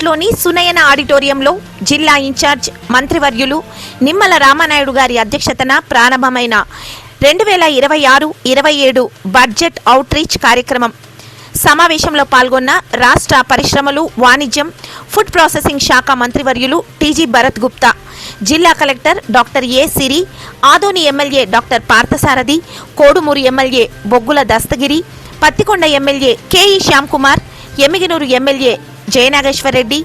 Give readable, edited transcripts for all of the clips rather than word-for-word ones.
నగర్లోని సునయన ఆడిటోరియంలో జిల్లా ఇన్ఛార్జ్ మంత్రివర్యులు నిమ్మల రామానాయుడు గారి అధ్యక్షతన ప్రారంభమైన 2026-27 బడ్జెట్ అవుట్రీచ్ కార్యక్రమం సమావేశంలో పాల్గొన్న రాష్ట్ర పరిశ్రమలు, వాణిజ్యం, ఫుడ్ ప్రాసెసింగ్ శాఖ మంత్రివర్యులు టీజీ భరత్ గుప్తా, జిల్లా collector doctor A Siri, Adoni MLA doctor Parthasarathi, Kodumur MLA Boggula Dastagiri, Pattikonda MLA KE Shyamkumar, Emmiganur MLA Jayanageswara Reddy,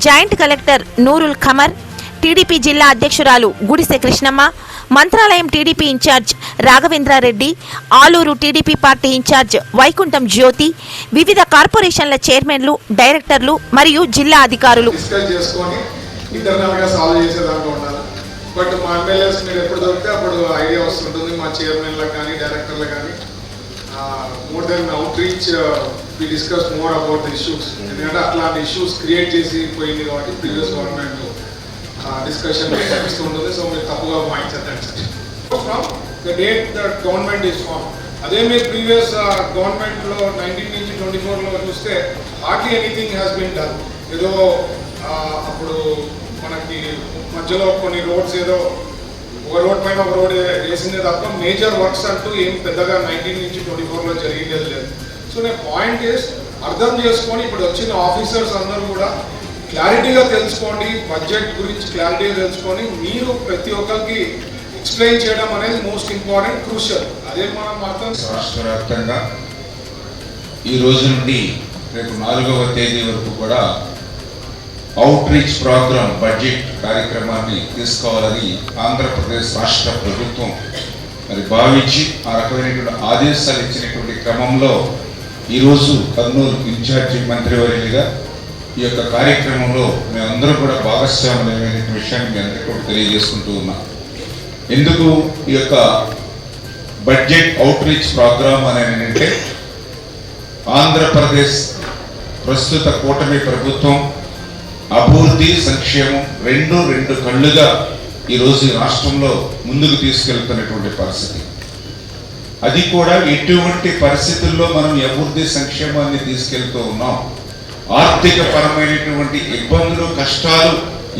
joint collector Noorul Khamar, TDP జిల్లా అధ్యక్షురాలు Gudise Krishnamma, Mantralayam TDP in-charge Raghavendra Reddy, Alur TDP party in-charge Vaikuntham Jyothi, వివిధ కార్పొరేషన్ల చైర్మన్లు, డైరెక్టర్లు మరియు జిల్లా అధికారులు బట్ మా ఎమ్మెల్యేస్ మీరు ఎప్పుడు దొరికితే అప్పుడు ఐడియా వస్తుంటుంది. మా చైర్మన్లకు కానీ డైరెక్టర్లకు కానీ more than outreach we discuss more about the issues. ఎందుకంటే అట్లాంటి ఇష్యూస్ క్రియేట్ చేసి పోయింది కాబట్టి ప్రీవియస్ గవర్నమెంట్ డిస్కషన్ ఉంటుంది. సో మీరు తప్పుగా భావించండి. From the date the government is form, అదే మీరు ప్రీవియస్ గవర్నమెంట్లో 19 నుంచి 24లో చూస్తే hardly anything has been done. ఏదో అప్పుడు మనకి మధ్యలో కొన్ని రోడ్స్ ఏదో ఒక రోడ్ పైన ఒక రోడ్ వేసిందే తప్ప మేజర్ వర్క్స్ అంటూ ఏం పెద్దగా 19 నుంచి 24లో జరిగేది లేదు. సో నేను పాయింట్ చేసి అర్థం చేసుకొని ఇప్పుడు వచ్చిన ఆఫీసర్స్ అందరూ కూడా క్లారిటీగా తెలుసుకోండి, బడ్జెట్ గురించి క్లారిటీగా తెలుసుకొని మీరు ప్రతి ఒక్కరికి ఎక్స్ప్లెయిన్ చేయడం అనేది మోస్ట్ ఇంపార్టెంట్, క్రూషియల్. అదే మనం అర్థం. రాష్ట్ర వ్యాప్తంగా ఈ రోజు నుండి రేపు 4వ తేదీ వరకు కూడా అవుట్ రీచ్ ప్రోగ్రామ్ బడ్జెట్ కార్యక్రమాన్ని తీసుకోవాలని ఆంధ్రప్రదేశ్ రాష్ట్ర ప్రభుత్వం మరి భావించి ఆ రకమైనటువంటి ఆదేశాలు ఇచ్చినటువంటి క్రమంలో ఈరోజు కర్నూలు ఇన్ఛార్జి మంత్రివర్యులుగా ఈ యొక్క కార్యక్రమంలో మేమందరం కూడా భాగస్వాములైన విషయాన్ని మీ అందరికీ కూడా తెలియజేసుకుంటూ ఉన్నాం. ఎందుకు ఈ యొక్క బడ్జెట్ అవుట్ రీచ్ ప్రోగ్రామ్ అనేది అంటే ఆంధ్రప్రదేశ్ ప్రస్తుత కూటమి ప్రభుత్వం అభివృద్ధి, సంక్షేమం రెండు కళ్ళుగా ఈరోజు రాష్ట్రంలో ముందుకు తీసుకెళ్తున్నటువంటి పరిస్థితి. అది కూడా ఎటువంటి పరిస్థితుల్లో మనం అభివృద్ధి సంక్షేమాన్ని తీసుకెళ్తూ ఉన్నాం. ఆర్థిక పరమైనటువంటి ఇబ్బందులు, కష్టాలు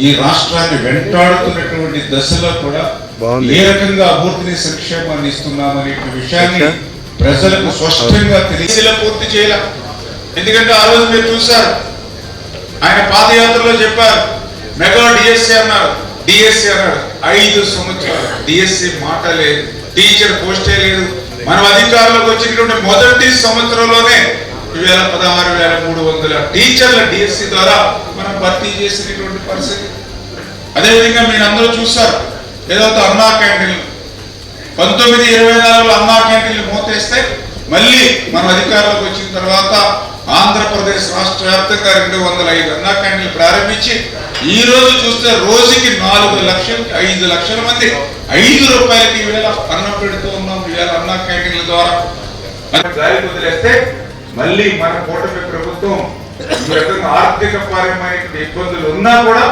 ఈ రాష్ట్రాన్ని వెంటాడుతున్నటువంటి దశలో కూడా ఏ రకంగా అభివృద్ధిని, సంక్షేమాన్ని ఇస్తున్నామనే విషయాన్ని ప్రజలకు స్పష్టంగా పూర్తి చేయాల. ఎందుకంటే ఆ రోజు మీరు చూశారు, ఆయన పాదయాత్రలో చెప్పారు మెగా డిఎస్సీ అన్నారు. డిఎస్సీ అన్నాడు 5 సంవత్సరాలు డిఎస్సీ మాట లేదు, టీచర్ పోస్టే లేదు. మనం అధికారంలోకి వచ్చినటువంటి మొదటి సంవత్సరంలోనే 16,300 టీచర్ల డిఎస్సీ ద్వారా మనం భర్తీ చేసినటువంటి పరిస్థితి. అదేవిధంగా మీరు అందరూ చూస్తారు ఏదైతే అన్నా క్యాంటీన్లు 1924లో అన్నా క్యాంటీన్లు మూతేస్తే మళ్ళీ మనం అధికారంలోకి వచ్చిన తర్వాత ఆంధ్రప్రదేశ్ రాష్ట్ర వ్యాప్తంగా 205 అన్నా క్యాంటీన్లు ప్రారంభించి ఈ రోజు చూస్తే రోజుకి 4 లక్షలకి 5 లక్షల మంది 5 రూపాయలకి ఈవేళ అన్నం పెడుతూ ఉన్నాం. ఈవేళ అన్నా క్యాంటీన్ల ద్వారా గాలి వదిలేస్తే మళ్ళీ మన కూటమి ప్రభుత్వం ఆర్థిక పరమైన ఇబ్బందులు ఉన్నా కూడా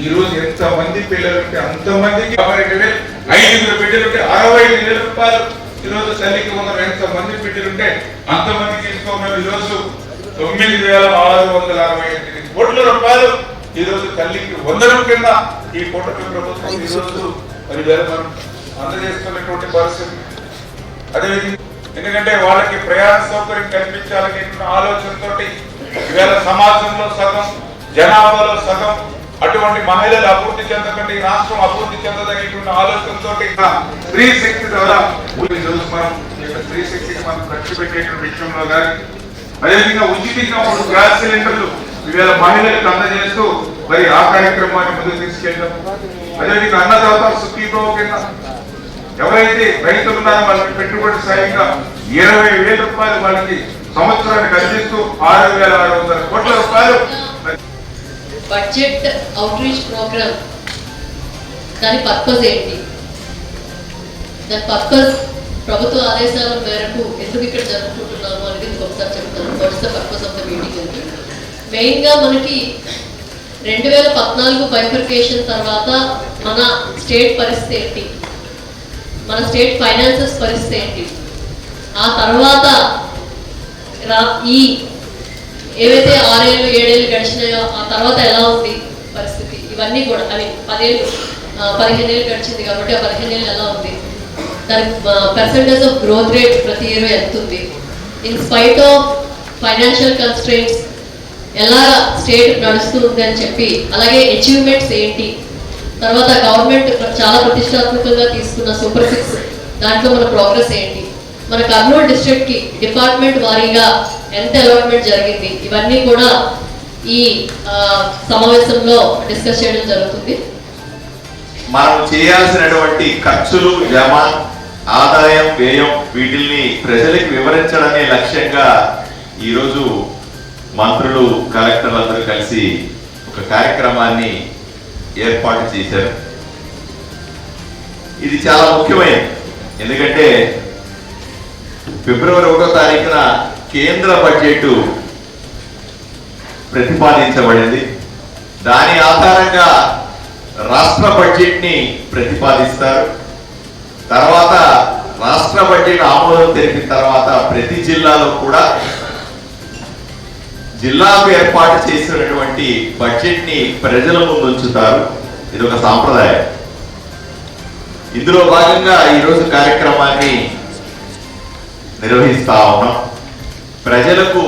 ఈ రోజు ఎంత మంది పిల్లలు ఉంటే అంతమందికి 5 బిడ్డలుంటే 65,000 రూపాయలు ఈ రోజు తల్లికి వందలు. ఎంత మంది బిడ్డలుంటే అంతమందికి తీసుకోమని ఈ రోజు 9,668 కోట్ల రూపాయలు ఈ రోజు తల్లికి వందనం కింద ఈ కూటమి ప్రభుత్వం ఈ రోజు మరి మనం అందజేస్తున్నటువంటి పరిస్థితి. అదేవిధంగా ఎందుకంటే వాళ్ళకి ప్రయాణ సౌకర్యం కల్పించాలనే ఆలోచనతో ఈవేళ సమాజంలో సగం, జనాభాలో సగం అటువంటి మహిళలు అభివృద్ధి చెందకండి, రాష్ట్రం అభివృద్ధి చెందదనేటువంటి ఆలోచనతో స్త్రీ శక్తి ద్వారా మనం స్త్రీ శక్తికి మనం ఖర్చు పెట్టేటువంటి విషయంలో కానీ, అదేవిధంగా ఉచితంగా 3 గ్యాస్ సిలిండర్లు ఈవేళ మహిళలకు అందజేస్తూ మరి ఆ కార్యక్రమాన్ని ముందుకు తీసుకెళ్ళాం. అదేవిధంగా అన్నదాత సుఖీభవ కింద ఎవరైతే రైతులు ఉన్నారో వాళ్ళకి పెట్టుబడి సాయంగా 20,000 రూపాయలు వాళ్ళకి సంవత్సరానికి అందిస్తూ 6,600 కోట్ల రూపాయలు. బడ్జెట్ అవుట్ రీచ్ ప్రోగ్రామ్ దాని పర్పస్ ఏంటి? దాని పర్పస్ ప్రభుత్వ ఆదేశాల మేరకు ఎందుకు ఇక్కడ జరుపుకుంటున్నాము అనేది ఒకసారి చెప్తాను. What's the purpose of the meeting అంటే మెయిన్గా మనకి 2014 బైఫర్కేషన్ తర్వాత మన స్టేట్ పరిస్థితి ఏంటి, మన స్టేట్ ఫైనాన్సెస్ పరిస్థితి ఏంటి, ఆ తర్వాత ఈ ఏవైతే 6 ఏళ్ళు 7 ఏళ్ళు గడిచినాయో ఆ తర్వాత ఎలా ఉంది పరిస్థితి, ఇవన్నీ కూడా అవి 15 ఏళ్ళు గడిచింది కాబట్టి ఆ 15 ఏళ్ళు ఎలా ఉంది, దాని పర్సంటేజ్ ఆఫ్ గ్రోత్ రేట్ ప్రతి ఇయర్ ఎంత ఉంది, in spite of financial constraints ఎలా స్టేట్ నడుస్తూ ఉంది అని చెప్పి, అలాగే అచీవ్మెంట్స్ ఏంటి, తర్వాత గవర్నమెంట్ చాలా ప్రతిష్టాత్మకంగా తీసుకున్న సూపర్ 6 దాంట్లో మన ప్రోగ్రెస్ ఏంటి, మన కర్నూలు డిస్ట్రిక్ట్ కి డిపార్ట్మెంట్ వారీగా ఎంత అలాట్మెంట్ జరిగింది, ఇవన్నీ కూడా ఈ సమావేశంలో డిస్కస్ చేయడం జరుగుతుంది. మనం చేయాల్సినటువంటి ఖర్చులు, జమ, ఆదాయం, వ్యయం వీటిల్ని ప్రజలకు వివరించడమే లక్ష్యంగా ఈరోజు మంత్రులు, కలెక్టర్లందరూ కలిసి ఒక కార్యక్రమాన్ని ఏర్పాటు చేశారు. ఇది చాలా ముఖ్యమైనది. ఎందుకంటే ఫిబ్రవరి 1వ తారీఖున కేంద్ర బడ్జెట్ ప్రతిపాదించబడింది. దాని ఆధారంగా రాష్ట్ర బడ్జెట్ ని ప్రతిపాదిస్తారు. తర్వాత రాష్ట్ర బడ్జెట్ ఆమోదం తెలిపిన తర్వాత ప్రతి జిల్లాలో కూడా జిల్లాకు ఏర్పాటు చేసినటువంటి బడ్జెట్ ని ప్రజల ముందు ఉంచుతారు. ఇది ఒక సాంప్రదాయం. ఇందులో భాగంగా ఈరోజు కార్యక్రమాన్ని నిర్వహిస్తా ఉన్నాం. ప్రజలకు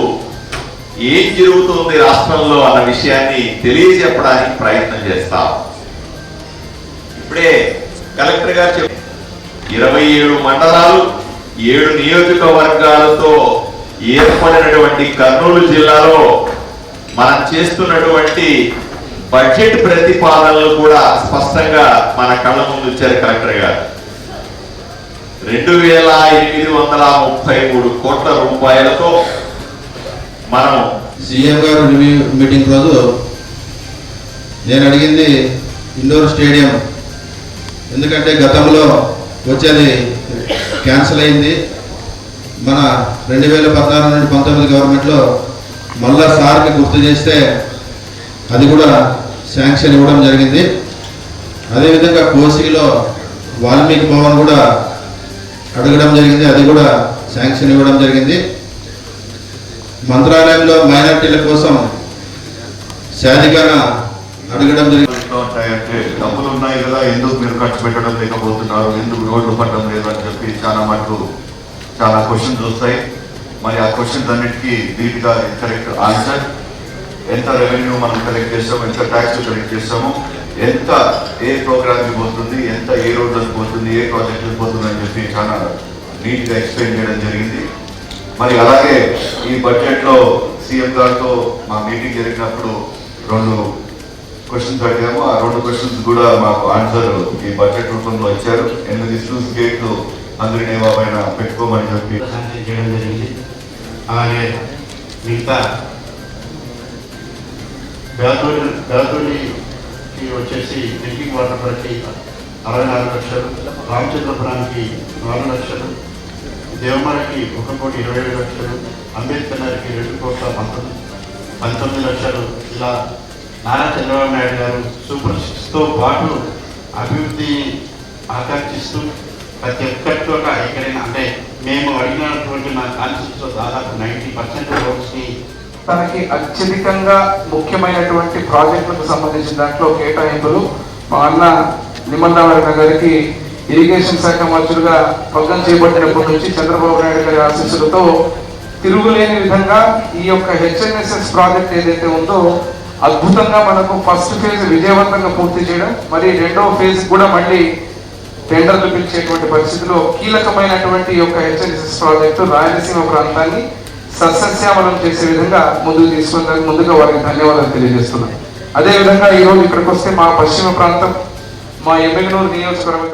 ఏం జరుగుతుంది రాష్ట్రంలో అన్న విషయాన్ని తెలియజెప్పడానికి ప్రయత్నం చేస్తాం. ఇప్పుడే కలెక్టర్ గారు చెప్పారు, 27 మండలాలు 7 నియోజకవర్గాలతో ఏర్పడినటువంటి కర్నూలు జిల్లాలో మనం చేస్తున్నటువంటి బడ్జెట్ ప్రతిపాదనలు కూడా స్పష్టంగా మన కళ్ళ ముందు ఉంచారు కలెక్టర్ గారు. 2833 కోట్ల రూపాయలతో మనం సీఎం గారు రివ్యూ మీటింగ్ రోజు నేను అడిగింది ఇండోర్ స్టేడియం, ఎందుకంటే గతంలో వచ్చేది క్యాన్సిల్ అయింది. మన 2014 నుండి 19 గవర్నమెంట్లో మళ్ళా సార్కి గుర్తు చేస్తే అది కూడా శాంక్షన్ ఇవ్వడం జరిగింది. అదేవిధంగా కోసిలో వాల్మీకి భవన్ కూడా అడగడం జరిగింది, అది కూడా శాంక్షన్ ఇవ్వడం జరిగింది. మంత్రాలయంలో మైనారిటీల కోసం శాదికాన అడగడం జరిగింది. ఉంటాయంటే డబ్బులు ఉన్నాయి కదా, ఎందుకు మీరు ఖర్చు పెట్టడం లేకపోతున్నారు, ఎందుకు రోడ్లు పడడం లేదు అని చెప్పి చాలా క్వశ్చన్స్ వస్తాయి. మరి ఆ క్వశ్చన్స్ అన్నిటికీ ధీటుగా కరెక్ట్ ఆన్సర్. ఎంత రెవెన్యూ మనం కలెక్ట్ చేస్తాము, ఎంత ట్యాక్స్ కలెక్ట్ చేస్తాము, ఎంత ఏ ప్రోగ్రామ్కి పోతుంది, ఎంత ఏ రోడ్లకు పోతుంది, ఏ ప్రాజెక్టులకు పోతుంది అని చెప్పి చాలా నీట్గా ఎక్స్ప్లెయిన్ చేయడం జరిగింది. మరి అలాగే ఈ బడ్జెట్లో సీఎం గారితో మా మీటింగ్ జరిగినప్పుడు 2 క్వశ్చన్స్ అడిగాము. ఆ 2 క్వశ్చన్స్ కూడా మాకు ఆన్సర్ ఈ బడ్జెట్ రూపంలో ఇచ్చారు. 8 స్లూస్ గేట్లు అందరినీ పైన పెట్టుకోమని చెప్పి చేయడం జరిగింది. అలాగే మిగతా బేదోలికి వచ్చేసి డ్రింకింగ్ వాటర్ ప్రతి 64 లక్షలు, రామచంద్రపురానికి 4 లక్షలు, దేవమరకి 1,27 లక్షలు, అంబేద్కర్ నగర్కి 2,19 లక్షలు. ఇలా నారా చంద్రబాబు నాయుడు గారు సూపర్ 6తో పాటు అభివృద్ధి ఆకాంక్షిస్తూ ప్రతి ఒక్కరితో ఎక్కడైనా అంటే మేము అడిగినటువంటి నా కాన్స్టిట్యూన్సీలో దాదాపు 90% రోడ్స్ని తనకి అత్యధికంగా ముఖ్యమైనటువంటి ప్రాజెక్టులకు సంబంధించిన దాంట్లో కేటాయింపులు మా అన్న నిమ్మలరావు గారికి ఇరిగేషన్ శాఖ మంత్రులుగా పగ్గం చేపట్టినప్పటి నుంచి చంద్రబాబు నాయుడు గారి ఆశీస్సులతో తిరుగులేని విధంగా ఈ యొక్క హెచ్ఎన్ఎస్ఎస్ ప్రాజెక్ట్ ఏదైతే ఉందో అద్భుతంగా మనకు ఫస్ట్ ఫేజ్ విజయవంతంగా పూర్తి చేయడం, మరి 2వ ఫేజ్ కూడా మళ్ళీ టెండర్లు పిలిచేటువంటి పరిస్థితిలో కీలకమైనటువంటి యొక్క హెచ్ఎన్ఎస్ఎస్ ప్రాజెక్టు రాయలసీమ ప్రాంతాన్ని సస్యశ్యామలం చేసే విధంగా ముందుకు తీసుకుని ముందుగా వారికి ధన్యవాదాలు తెలియజేస్తున్నాను. అదేవిధంగా ఈరోజు ఇక్కడికి వస్తే మా పశ్చిమ ప్రాంతం, మా ఎమ్మెగనూరు నియోజకవర్గం